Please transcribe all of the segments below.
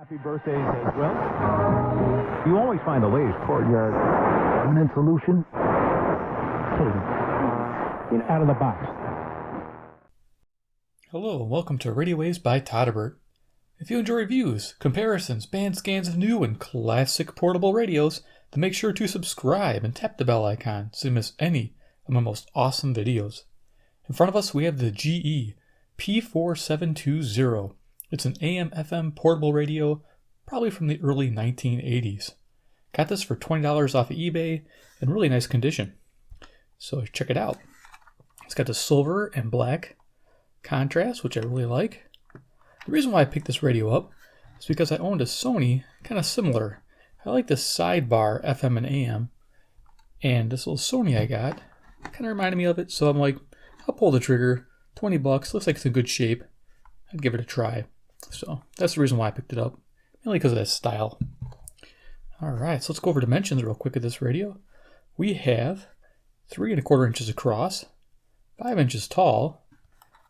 Happy birthdays as well. You always find the latest courtyard permanent solution. Out of the box. Hello and welcome to Radio Waves by Todderbert. If you enjoy reviews, comparisons, band scans of new and classic portable radios, then make sure to subscribe and tap the bell icon so you miss any of my most awesome videos. In front of us we have the GE P4720. It's an AM/FM portable radio, probably from the early 1980s. Got this for $20 off of eBay in really nice condition. So check it out. It's got the silver and black contrast, which I really like. The reason why I picked this radio up is because I owned a Sony, kind of similar. I like this sidebar FM and AM, and this little Sony I got kind of reminded me of it, so I'm like, I'll pull the trigger. $20, looks like it's in good shape. I'd give it a try. So that's the reason why I picked it up, mainly because of that style. Alright, so let's go over dimensions real quick of this radio. We have 3 1/4 inches across, 5 inches tall,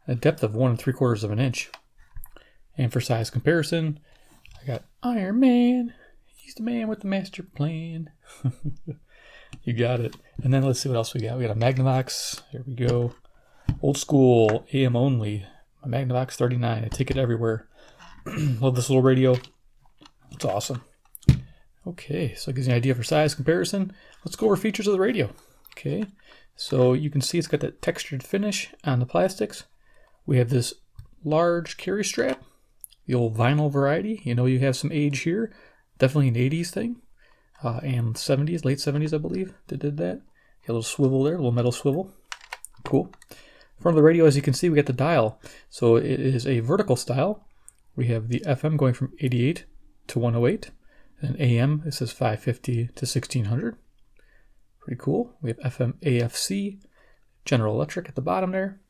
a depth of 1 3/4 of an inch. And for size comparison, I got Iron Man. He's the man with the master plan. You got it. And then let's see what else we got. We got a Magnavox. Here we go. Old school, AM only. A Magnavox 39. I take it everywhere. Love this little radio. It's awesome. Okay, so it gives you an idea for size comparison. Let's go over features of the radio. Okay, so you can see it's got that textured finish on the plastics. We have this large carry strap, the old vinyl variety. You know you have some age here. Definitely an 80s thing. And 70s, late 70s I believe they did that. Got a little swivel there, a little metal swivel. Cool. In front of the radio, as you can see, we got the dial. So it is a vertical style. We have the FM going from 88 to 108. And AM, it says 550 to 1600. Pretty cool. We have FM AFC, General Electric at the bottom there.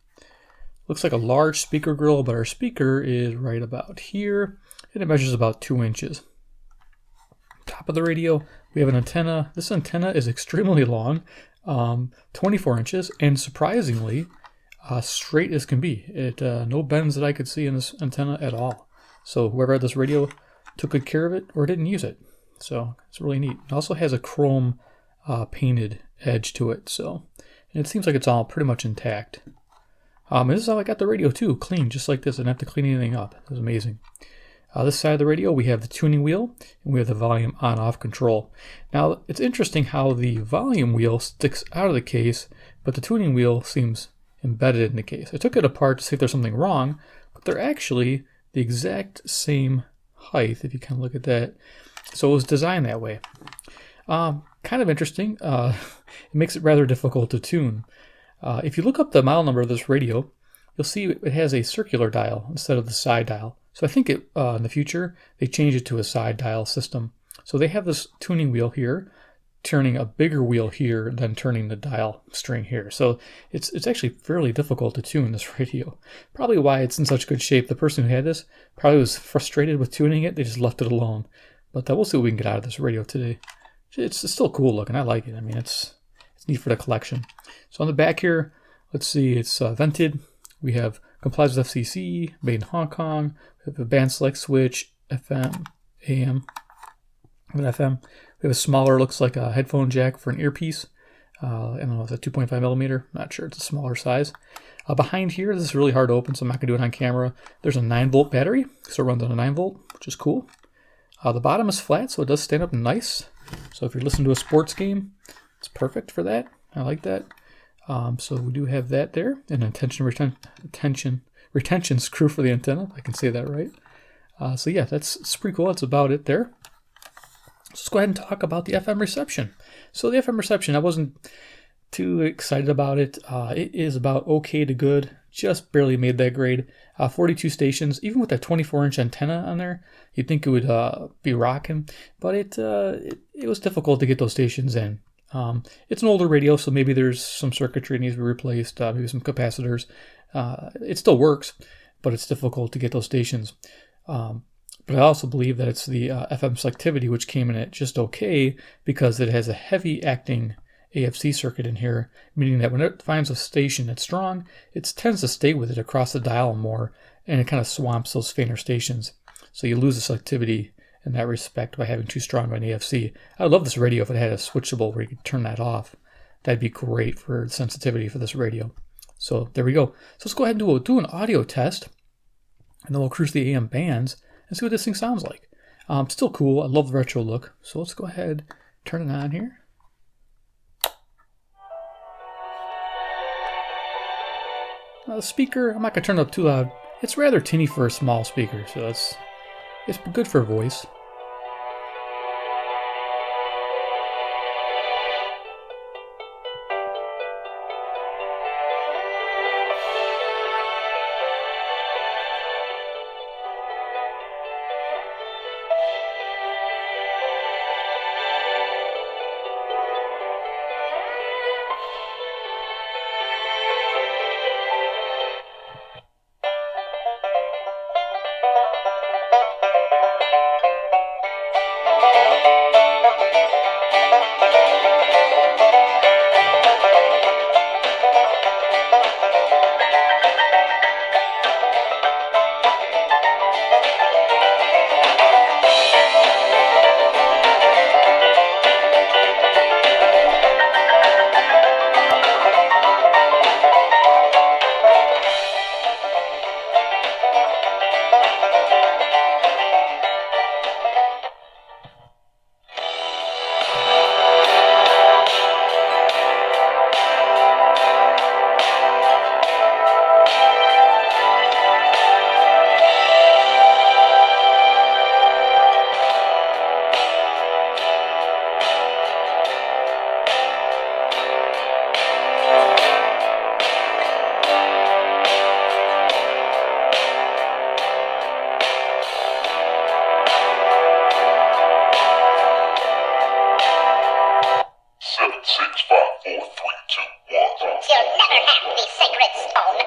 Looks like a large speaker grill, but our speaker is right about here. And it measures about 2 inches. Top of the radio, we have an antenna. This antenna is extremely long, 24 inches, and surprisingly, straight as can be. No bends that I could see in this antenna at all. So whoever had this radio took good care of it or didn't use it. So it's really neat. It also has a chrome painted edge to it. So, and it seems like it's all pretty much intact. And this is how I got the radio too, clean, just like this. I didn't have to clean anything up. It was amazing. This side of the radio, we have the tuning wheel, and we have the volume on-off control. Now, it's interesting how the volume wheel sticks out of the case, but the tuning wheel seems embedded in the case. I took it apart to see if there's something wrong, but they're actually the exact same height, if you can look at that. So it was designed that way. Kind of interesting. It makes it rather difficult to tune. If you look up the model number of this radio, you'll see it has a circular dial instead of the side dial. So I think in the future, they change it to a side dial system. So they have this tuning wheel here, turning a bigger wheel here, than turning the dial string here. So it's actually fairly difficult to tune this radio. Probably why it's in such good shape. The person who had this probably was frustrated with tuning it. They just left it alone. But we'll see what we can get out of this radio today. It's still cool looking. I like it. I mean, it's neat for the collection. So on the back here, let's see, it's vented. We have complies with FCC, made in Hong Kong. We have a band select switch, FM, AM, and FM. We have a smaller, looks like a headphone jack for an earpiece. I don't know if it's a 2.5 millimeter. Not sure. It's a smaller size. Behind here, this is really hard to open, so I'm not going to do it on camera. There's a 9-volt battery, so it runs on a 9-volt, which is cool. The bottom is flat, so it does stand up nice. So if you're listening to a sports game, it's perfect for that. I like that. So we do have that there. An retention screw for the antenna, if I can say that right. So yeah, it's pretty cool. That's about it there. Let's go ahead and talk about the FM reception. So the FM reception, I wasn't too excited about it. It is about okay to good. Just barely made that grade. 42 stations. Even with that 24-inch antenna on there, you'd think it would be rocking. But it was difficult to get those stations in. It's an older radio, so maybe there's some circuitry that needs to be replaced, maybe some capacitors. It still works, but it's difficult to get those stations. But I also believe that it's the FM selectivity which came in at just okay because it has a heavy acting AFC circuit in here, meaning that when it finds a station that's strong, it tends to stay with it across the dial more, and it kind of swamps those fainter stations. So you lose the selectivity in that respect by having too strong of an AFC. I would love this radio if it had a switchable where you could turn that off. That'd be great for sensitivity for this radio. So there we go. So let's go ahead and do an audio test, and then we'll cruise the AM bands and see what this thing sounds like. Still cool. I love the retro look. So let's go ahead, turn it on here. Now the speaker, I'm not going to turn it up too loud. It's rather tinny for a small speaker, so it's good for voice. You'll never have the sacred stone.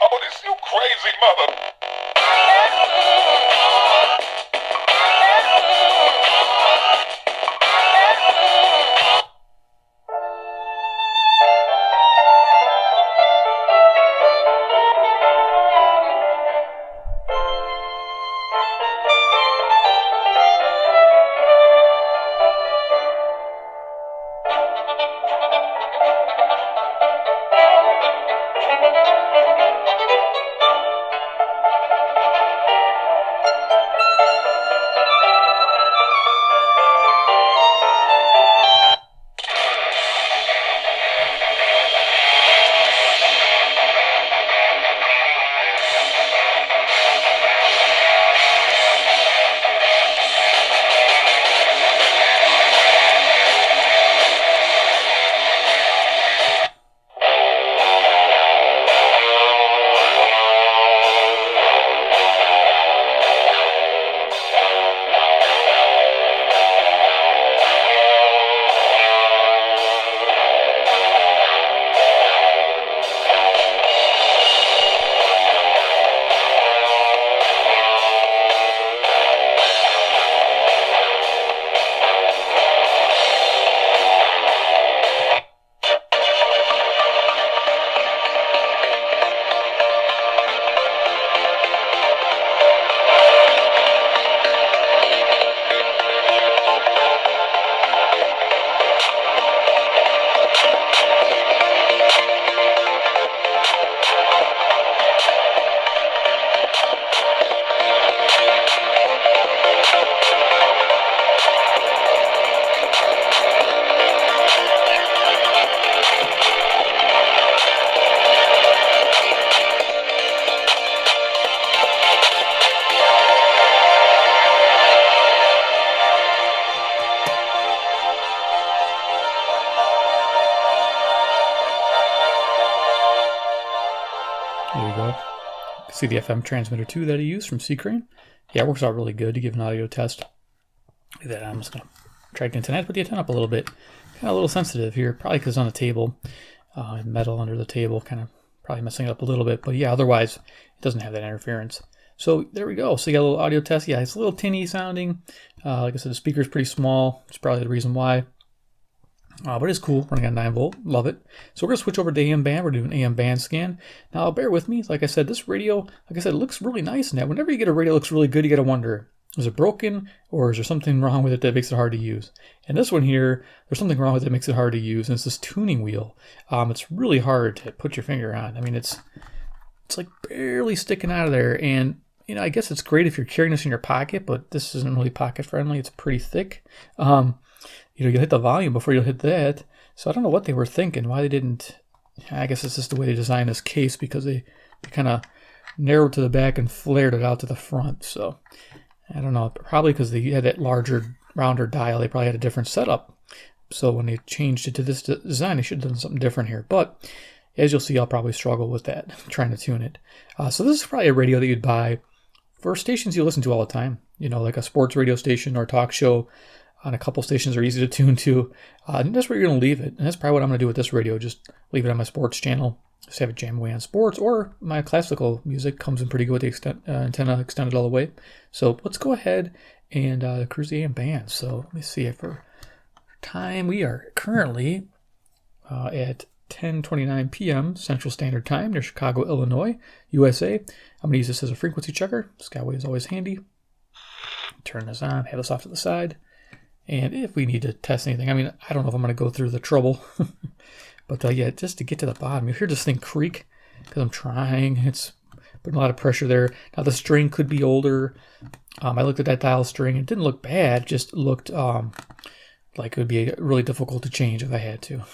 Oh, this you crazy mother. There you go. See the FM transmitter too that I used from C-Crane. Yeah, it works out really good to give an audio test. Look at that. I'm just going to try again tonight. Put the antenna up a little bit. Kind of a little sensitive here, probably because it's on the table. Metal under the table, kind of probably messing it up a little bit. But yeah, otherwise, it doesn't have that interference. So there we go. So you got a little audio test. Yeah, it's a little tinny sounding. Like I said, the speaker's pretty small. It's probably the reason why. But it's cool, running on 9-volt, love it. So we're going to switch over to AM band. We're doing an AM band scan. Now, bear with me. Like I said, this radio, like I said, it looks really nice. Now, whenever you get a radio that looks really good, you got to wonder, Is it broken, or is there something wrong with it that makes it hard to use? And this one here, there's something wrong with it that makes it hard to use, and it's this tuning wheel. It's really hard to put your finger on. I mean, it's like barely sticking out of there, and I guess it's great if you're carrying this in your pocket, but this isn't really pocket friendly. It's pretty thick. You'll hit the volume before you'll hit that. So I don't know what they were thinking, why they didn't. I guess it's just the way they designed this case, because they kind of narrowed to the back and flared it out to the front. So I don't know, probably because they had that larger, rounder dial, they probably had a different setup. So when they changed it to this design, they should have done something different here. But as you'll see, I'll probably struggle with that, trying to tune it. So this is probably a radio that you'd buy for stations you listen to all the time. Like a sports radio station or talk show. On a couple stations are easy to tune to. And that's where you're going to leave it. And that's probably what I'm going to do with this radio. Just leave it on my sports channel. Just have it jam away on sports. Or my classical music comes in pretty good with the antenna extended all the way. So let's go ahead and cruise the AM band. So let me see. For time, we are currently at 10:29 p.m. Central Standard Time near Chicago, Illinois, USA. I'm going to use this as a frequency checker. Skyway is always handy. Turn this on, have this off to the side. And if we need to test anything, I don't know if I'm going to go through the trouble. But yeah, just to get to the bottom, you hear this thing creak because I'm trying. It's putting a lot of pressure there. Now the string could be older. I looked at that dial string. It didn't look bad. It just looked like it would be really difficult to change if I had to.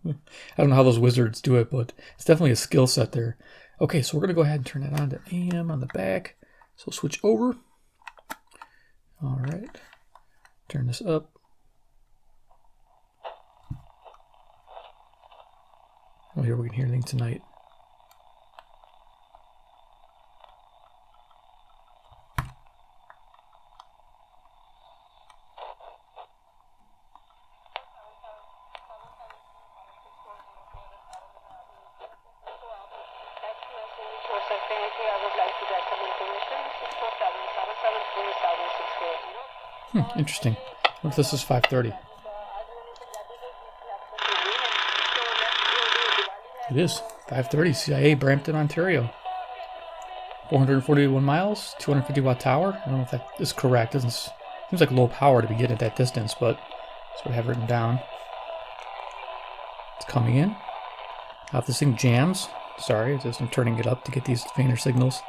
I don't know how those wizards do it, but it's definitely a skill set there. Okay, so we're going to go ahead and turn that on to AM on the back. So switch over. All right. Turn this up. Oh, here we can hear things tonight. Interesting. What if this is 5:30? It is 5:30. CIA, Brampton, Ontario. 441 miles, 250 watt tower. I don't know if that is correct. Seems like low power to be getting at that distance, but that's what I have written down. It's coming in. Now if this thing jams, sorry, I'm turning it up to get these fainter signals.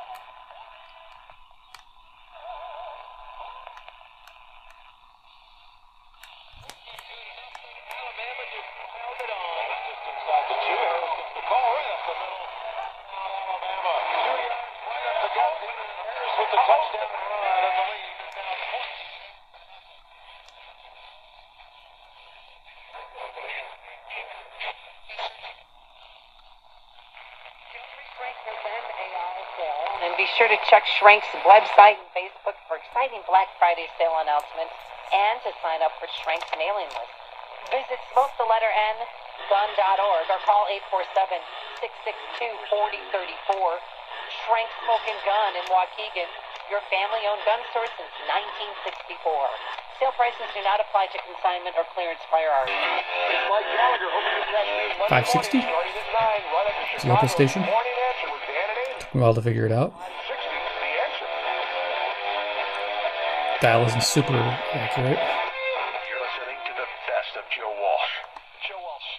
And be sure to check Shrink's website and Facebook for exciting Black Friday sale announcements and to sign up for Shrink's mailing list. Visit smokethelettern.gun.org or call 847-662-4034. Shrink Smoke and Gun in Waukegan, your family-owned gun store since 1964. Sale prices do not apply to consignment or clearance firearms. 560? It's a local station. Took me a while to figure it out. Dial isn't super accurate. You're listening to the best of Joe Walsh. Joe Walsh.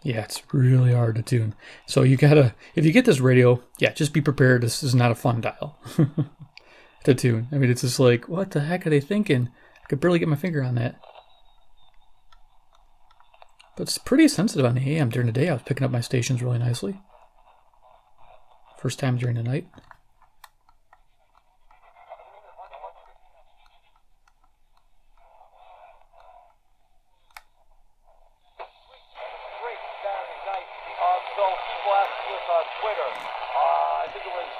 Yeah, it's really hard to tune. So you gotta, if you get this radio, yeah, just be prepared. This is not a fun dial to tune. I mean, it's just like, what the heck are they thinking? I could barely get my finger on that. But it's pretty sensitive on the AM during the day. I was picking up my stations really nicely. First time during the night. So people asked us on Twitter, I think it was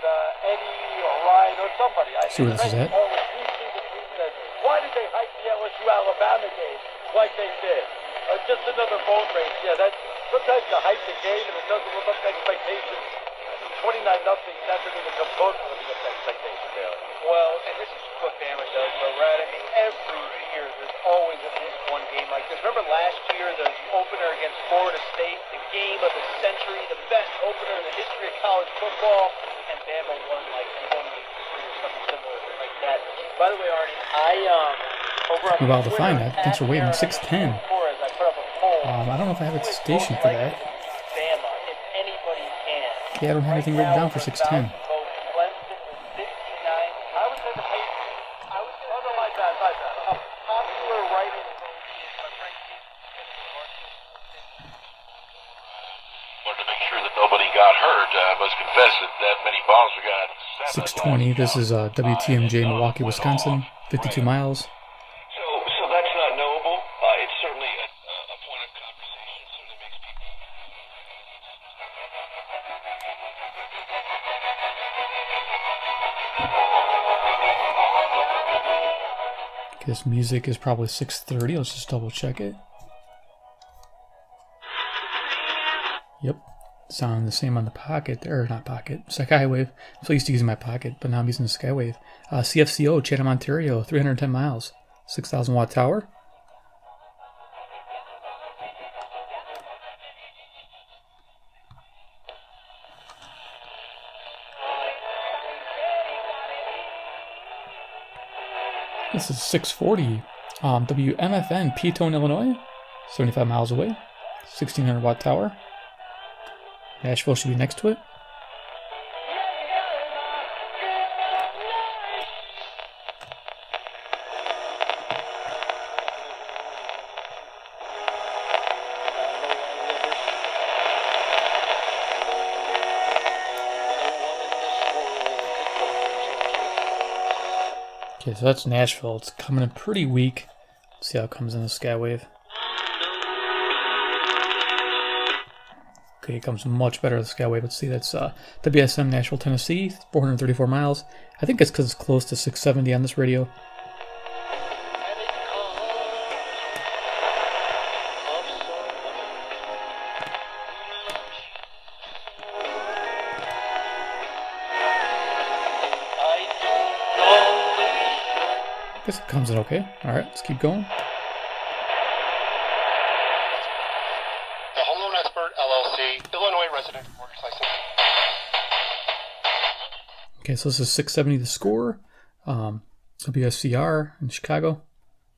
Eddie or Ryan or somebody. See where this is at? Why did they hype the LSU Alabama game like they did? Just another boat race. Yeah, that sometimes you hype the game and it doesn't live up to expectations. 29-0, that doesn't even come close to living up to expectations there. Well, and this is what Bama does, but Brad, I mean, every year there's always at least one game like this. Remember last year, the opener against Florida State, the game of the century, the best opener in the history of college football, and Bama won like 20 or something similar that. By the way, Arnie, over on We're about to Twitter, find that. Thanks for waiting. at 610. Torres, I put up a poll. I don't know if I have it Who is stationed most for likely that. to beat Bama, if anybody can? Yeah, I don't have anything written down for 610. Clemson with 59. I would say the Patriots. I would say, oh no, my bad. A popular writing vote is by Frank Wanted to make sure that nobody got hurt. I must confess that many balls we got. 620. This is WTMJ, Milwaukee, Wisconsin. 52 miles. So that's not knowable. It's certainly a point of conversation. Certainly makes people. Okay, this music is probably 6:30. Let's just double check it. Yep. Sound the same on the pocket, or not pocket, Skywave. I'm so used to using my pocket, but now I'm using the Skywave. CFCO, Chatham, Ontario, 310 miles, 6,000 watt tower. This is 640, WMFN, Petone, Illinois, 75 miles away, 1,600 watt tower. Nashville should be next to it. Okay, so that's Nashville. It's coming in pretty weak. Let's see how it comes in the Skywave. Okay, it comes much better with the Skywave. Let's see, that's WSM Nashville, Tennessee, 434 miles. I think it's because it's close to 670 on this radio. I guess it comes in okay. Alright, let's keep going. The Home Loan Expert, LLC, Illinois resident mortgage license. Okay, so this is 670 the score. WSCR in Chicago.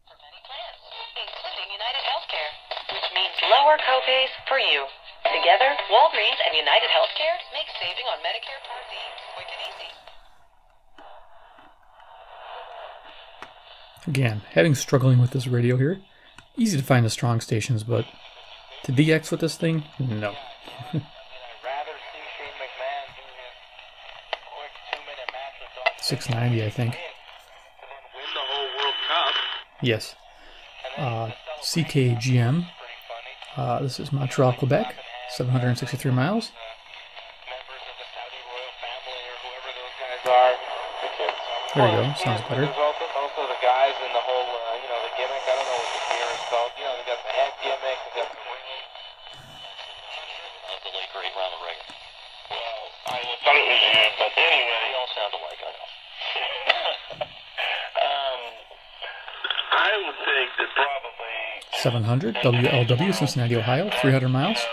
For many plans, including United Healthcare, which means lower copays for you. Together, Walgreens and United Healthcare make saving on Medicare Part D quick and easy. Again, struggling with this radio here. Easy to find the strong stations, but to DX with this thing, no. I'd rather see Shane McMahon do his quick 2-minute match with Dolph 690, I think. to then win the whole World Cup. Yes. And then CKGM. pretty funny. This is Montreal, Quebec. 763 miles. Members of the Saudi royal family or whoever those guys are. The kids. There we go. Sounds better. There's also the guys in the whole, the gimmick. I don't know what the gear is called. They got the head gimmick. They got the ring. The late great Ronald Reagan. Well, I thought it was you, but anyway. They all sound alike, I know. I would think that probably 700 WLW, Cincinnati, Ohio. 300 miles. with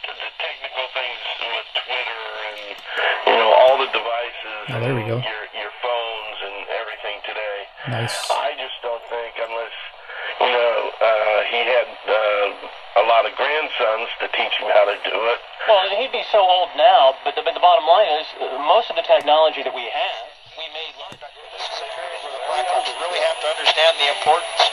the technical things with Twitter and all the devices, Oh, there we go. your phones and everything today. Nice. I just don't think unless he had a lot of grandsons to teach him how to do it. Well, he'd be so old now, but the bottom line is, most of the technology that we have, we made long ago. This is a period where the Blackhawks really have to understand the importance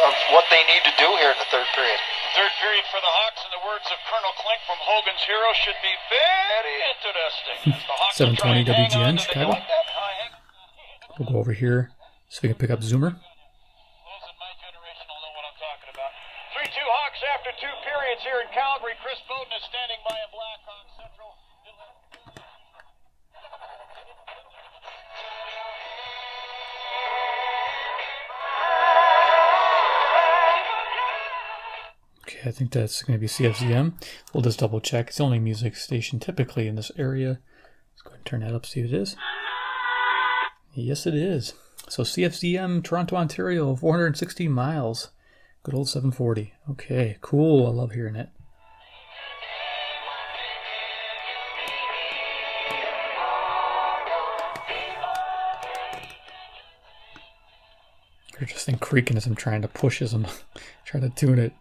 of what they need to do here in the third period. Third period for the Hawks, in the words of Colonel Klink from Hogan's Hero, should be very interesting. The Hawks 720 will try and hang on WGN, to the- Chicago. like that? We'll go over here so we can pick up Zoomer. Those in my generation will know what I'm talking about. 3-2 Hawks after 2 periods here in Calgary. Chris Bowden is standing by a Blackhawk Central. Okay, I think that's going to be CFZM. We'll just double check. It's the only music station typically in this area. Let's go ahead and turn that up, see what it is. Yes, it is. So CFZM, Toronto, Ontario, 460 miles. Good old 740. Okay, cool. I love hearing it. hear this thing creaking as I'm trying to push as I'm trying to tune it.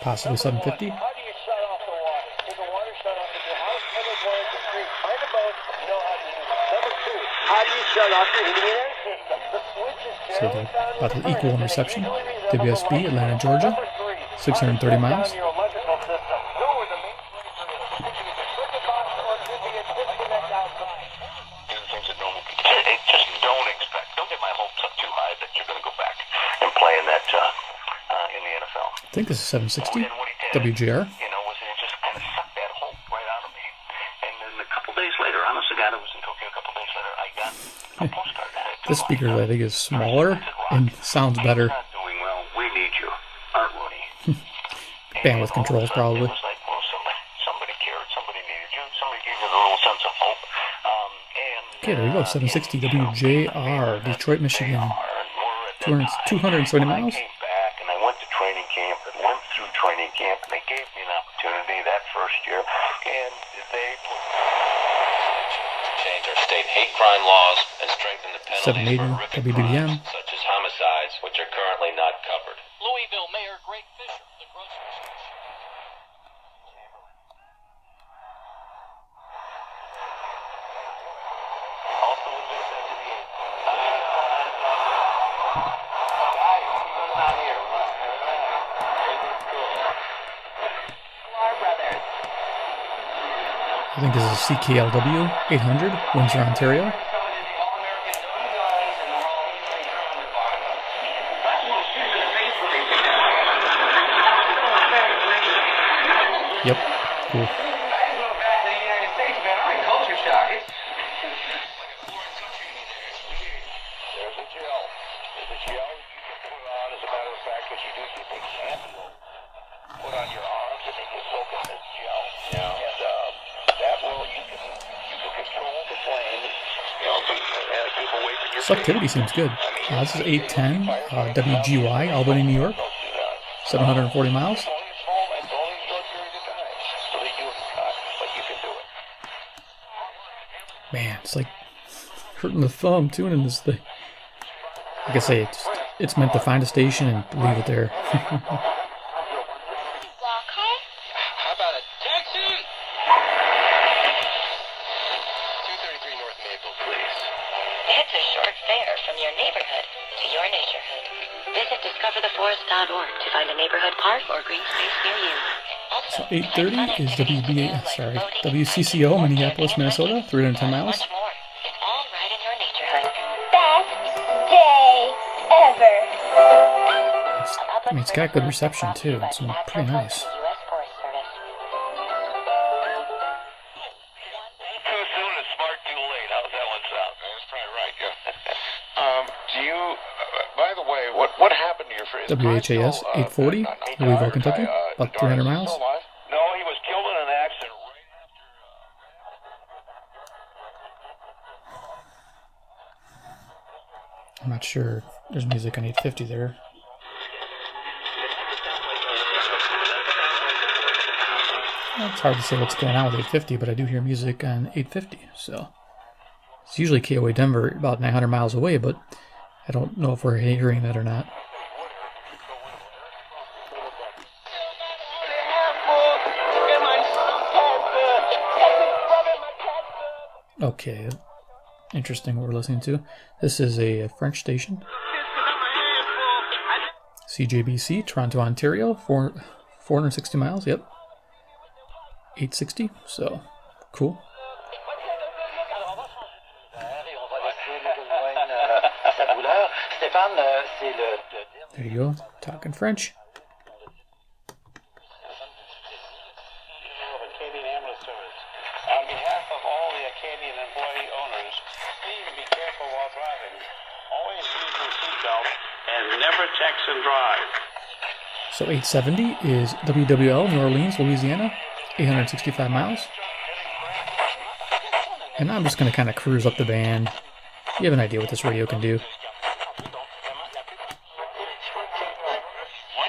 Possibly 750. How do you shut off the water? If the water shut off, if your house ever going to freeze, find a boat, you know how to use it. Number two, how do you shut off the heating and air system? The switch is So generally they're found in about the to equal in furnace, and reception. they usually resemble the WSB, light Atlanta, switch. Georgia, Number three, 630 how do you miles. shut down your electrical system? Know where the main switch is. It could be the circuit box or it could be a disconnect outside. Things that just don't expect. Don't get my hopes up too high that you're going to go back and play in that in the NFL. I think this is 760. And what he did, WGR. you know, was it just kind of sucked that hope right out of me. And then a couple days later, honest to God, it was in Tokyo. A couple days later, I got a postcard that had This speaker, I think, is smaller and sounds better. Not doing well. We need you, Art Rooney. Bandwidth controls, probably. It was like, well, somebody cared, somebody needed you, somebody gave you a little sense of hope. Okay, there we go. 760 WJR, Detroit, Michigan. 270 miles. I came back and I went to training camp and went through training camp and they gave me an opportunity that first year and they change our state hate crime laws and strengthen the penalties 780 for horrific WBBM. crimes such as homicides, which are currently not covered. Louisville Mayor Greg Fisher, the grocery store. Also a bit to the eight. Guys, what's going on here? Everything's cool. Our brothers. I think this is CKLW 800, Windsor, Ontario. Yep, cool. There's a gel. There's a gel you can put on, as a matter of fact, what you do is you take shampoo, put on your arms, and then you soak in this gel. Yeah. And that will, you can control the flame, you know, keep away from your Selectivity seems good. This is 810 WGY, Albany, New York. 740 miles. It's only small, it's only a short period of time. So they do it cut, but you can do it. Man, it's like hurting the thumb tuning this thing. Like I say, it's meant to find a station and leave it there. How about a taxi? 233 North Maple, please. It's a short fare from your neighborhood to your naturehood. Visit discovertheforest.org to find a neighborhood park or green space near you. So 830 is WCCO, Minneapolis, Minnesota, 310 miles. Much more. It's all right in your naturehood. Best day ever. I mean, it's got good reception too. It's pretty nice. U.S. Forest Service. Too soon is smart too late. How's that one sound? That's probably right, yeah. Do you, by the way, what happened to your friend? WHAS 840, Louisville, Kentucky, about 300 miles. No, he was killed in an accident right after. I'm not sure. There's music on 850 there. It's hard to say what's going on with 850, but I do hear music on 850. So it's usually KOA Denver, about 900 miles away, but I don't know if we're hearing that or not. Okay, interesting what we're listening to. This is a French station. CJBC, Toronto, Ontario, 460 miles, yep. 860, so cool. There you go, talking French. On behalf of all the Acadian employee owners, please be careful while driving. Always use your seatbelt and never text and drive. So 870 is WWL, New Orleans, Louisiana, 865 miles. And I'm just going to kind of cruise up the band. You have an idea what this radio can do. 1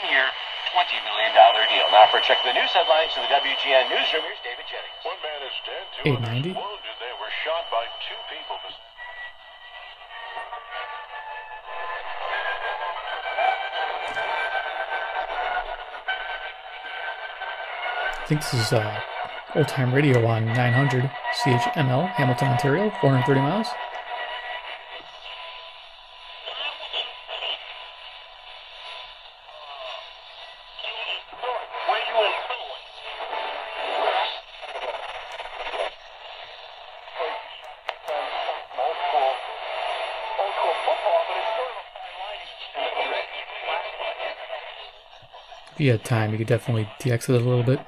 year, $20 million deal. Now for check the news headlines to the WGN newsroom, here's David Jennings. One man is dead, 200 890. wounded. They were shot by two people. I think this is old time radio on 900 CHML, Hamilton, Ontario, 430 miles. If you had time, you could definitely de-exit it a little bit.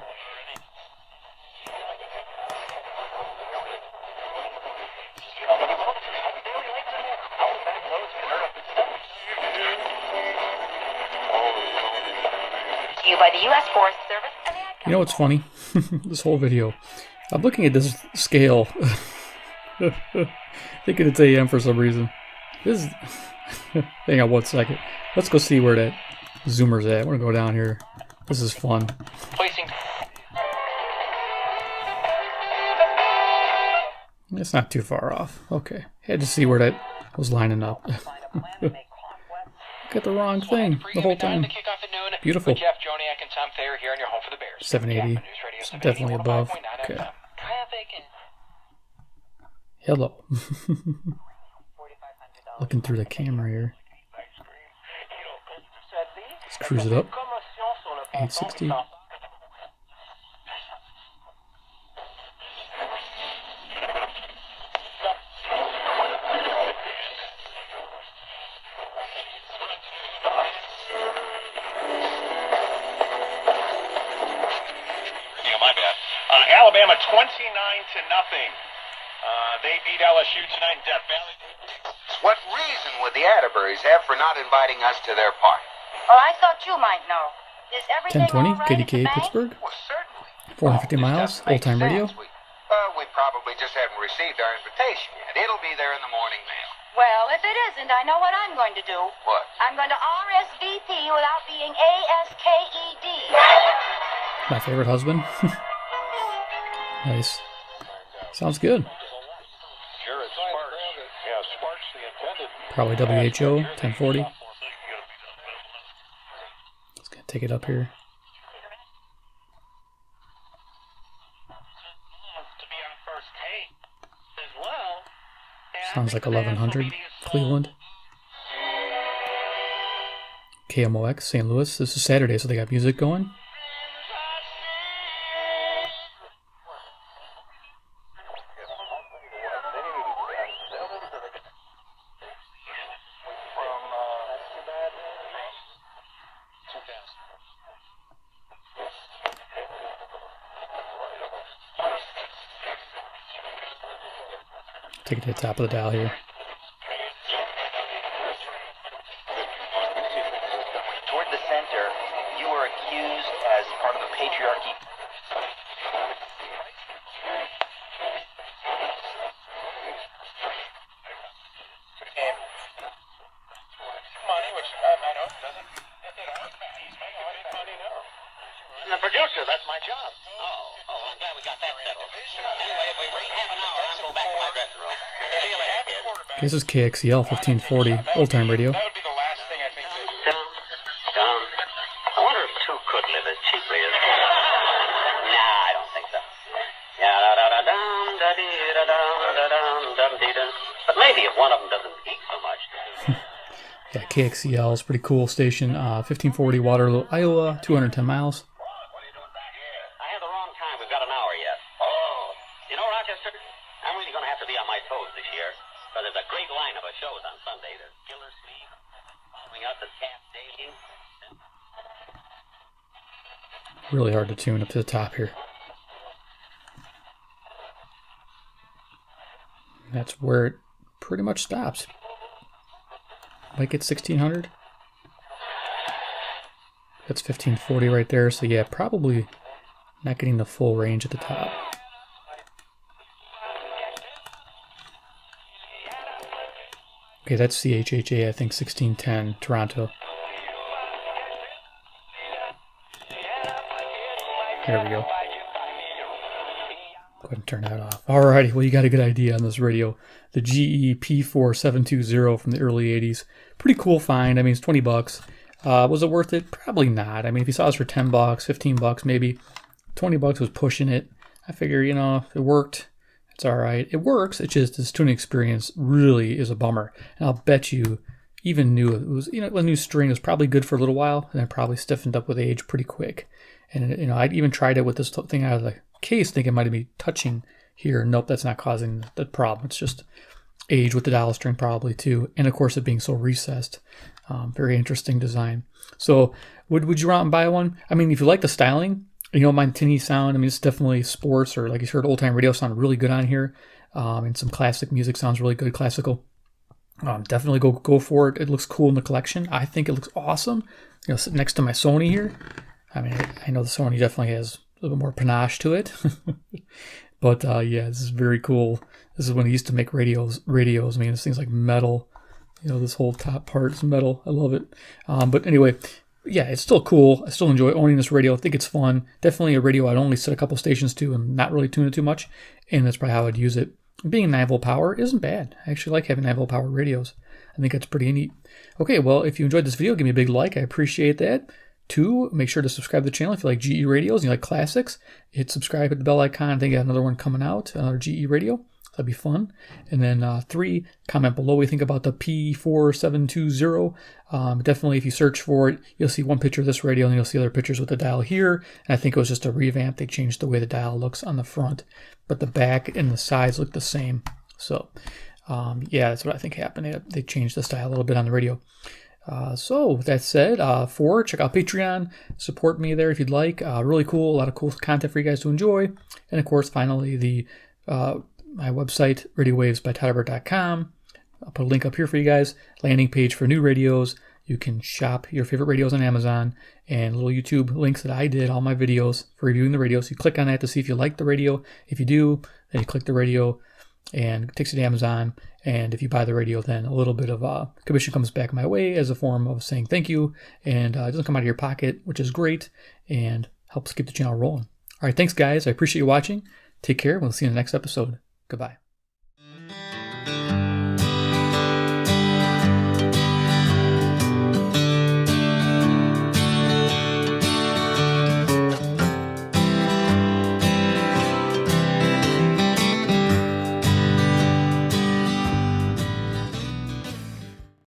You by the U.S. Forest Service. You know what's funny? This whole video, I'm looking at this scale, thinking it's AM for some reason. This is... Hang on 1 second. Let's go see where that zoomer's at. We're gonna go down here. This is fun. Placing. It's not too far off. Okay. Had to see where that was lining up. Got the wrong thing the whole time. Beautiful. Jeff Joniak and Tom Thayer here on your home for the Bears. 780. It's definitely above. Okay. Hello. Looking through the camera here. Let's cruise it up. 860. Alabama 29-0. They beat LSU tonight in Death Valley. What reason would the Atterburys have for not inviting us to their party? Oh, I thought you might know. Is everything 1020, all right at the KDK, bank? Pittsburgh. Well, certainly. 450 miles, This doesn't make old-time radio. sense. We probably just haven't received our invitation yet. It'll be there in the morning mail. Well, if it isn't, I know what I'm going to do. What? I'm going to RSVP without being ASKED. My favorite husband. Nice. Sounds good. Sure, it's Sparks. Yeah, Sparks, the intended. Probably WHO, 1040. Just gonna take it up here. To be on first take as well. Sounds like 1100. Cleveland. KMOX, St. Louis. This is Saturday, so they got music going. Take it to the top of the dial here. Toward the center, you were accused as part of the patriarchy. And money, which I know doesn't. He's making big money now. I'm the producer. That's my job. I'm glad we got that settled. Anyway, if we wait half an hour, I'll go back to my dressing room. This is KXEL 1540, old time radio. That would be the last thing I think they do. I wonder if two could live as cheaply as. Nah, I don't think so. But maybe if one of them doesn't eat so much. Yeah, KXEL is a pretty cool station. 1540 Waterloo, Iowa, 210 miles. I have the wrong time. We've got an hour yet. Oh. You know, Rochester, I'm really going to have to be on my toes this year. Because there's a great lineup of shows on Sunday. There's Gildersleeve, following up the Cat Daily. Really hard to tune up to the top here. That's where it pretty much stops. Might get 1600. That's 1540 right there. So yeah, probably not getting the full range at the top. Okay, that's CHHA, I think 1610, Toronto. There we go. Go ahead and turn that off. Alrighty, well, you got a good idea on this radio. The GE P4720 from the early 80s. Pretty cool find. I mean, it's 20 bucks. Was it worth it? Probably not. I mean, if you saw this for 10 bucks, 15 bucks maybe, $20 was pushing it. I figure, you know, if it worked, it's all right. It works. It's just this tuning experience really is a bummer. And I'll bet you even knew it was, you know, the new string was probably good for a little while, and then probably stiffened up with age pretty quick. And, you know, I'd even tried it with this thing out of the case, thinking it might be touching here. Nope, that's not causing the problem. It's just age with the dial string probably too. And of course, it being so recessed. Very interesting design. So would you run out and buy one? I mean, if you like the styling, you know, my tinny sound, I mean, it's definitely sports, or like you heard, old time radio sound really good on here. And some classic music sounds really good, classical. Definitely go for it. It looks cool in the collection. I think it looks awesome. You know, sitting next to my Sony here. I mean, I know the Sony definitely has a little bit more panache to it. But yeah, this is very cool. This is when he used to make radios. I mean, this thing's like metal. You know, this whole top part is metal. I love it. But anyway, yeah, it's still cool. I still enjoy owning this radio. I think it's fun. Definitely a radio I'd only set a couple stations to and not really tune it too much. And that's probably how I'd use it. Being 9-volt power isn't bad. I actually like having 9-volt power radios. I think that's pretty neat. Okay, well, if you enjoyed this video, give me a big like. I appreciate that. 2, make sure to subscribe to the channel if you like GE radios and you like classics. Hit subscribe, hit the bell icon. I think I got another one coming out, another GE radio. That'd be fun. And then 3, comment below what you think about the P4720. Definitely, if you search for it, you'll see one picture of this radio, and you'll see other pictures with the dial here. And I think it was just a revamp. They changed the way the dial looks on the front, but the back and the sides look the same. So, yeah, that's what I think happened. They changed the style a little bit on the radio. So with that said, 4, check out Patreon, support me there if you'd like. Really cool, a lot of cool content for you guys to enjoy. And of course, finally, the my website, radiowavesbytodderbert.com. I'll put a link up here for you guys. Landing page for new radios. You can shop your favorite radios on Amazon, and little YouTube links that I did, all my videos for reviewing the radio. So you click on that to see if you like the radio. If you do, then you click the radio, and it takes you to Amazon. And if you buy the radio, then a little bit of commission comes back my way as a form of saying thank you. And it doesn't come out of your pocket, which is great, and helps keep the channel rolling. All right, thanks, guys. I appreciate you watching. Take care. We'll see you in the next episode. Goodbye.